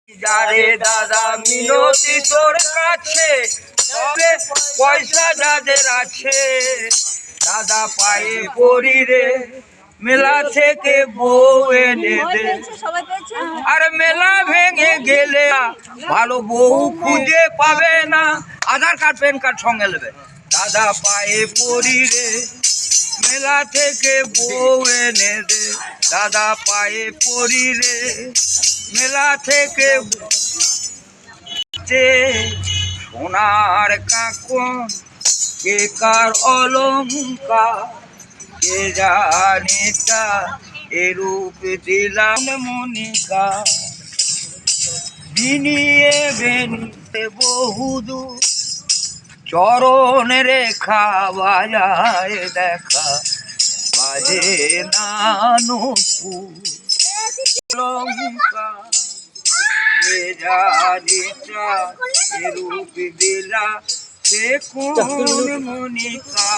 যারে দাদা মিনতি তোর কাছে, তবে পয়সা যাদের আছে দাদা পায়ে পড়ি রে, মেলা থেকে বউ এনে দে। আর মেলা ভেঙে গেলে ভালো বউ খুঁজে পাবে না। আধার কার্ড প্যান কার্ড সঙ্গে নেবে। দাদা পায়ে পড়ি রে, মেলা থেকে বউ এনে দে। দাদা পায়ে পড়ি রে, মেলা থেকে সোনার কাকন কে কার অলঙ্কার, কে জানে তা এরূপ দিলাম মনিকা। বিনিয়ে বেনিতে বহুদূর চরণ রেখা বাজায় দেখা, বাজে নানুপুর লঙ্কা, কে জানে তা এরূপ দিলা সে কোন মনিকা।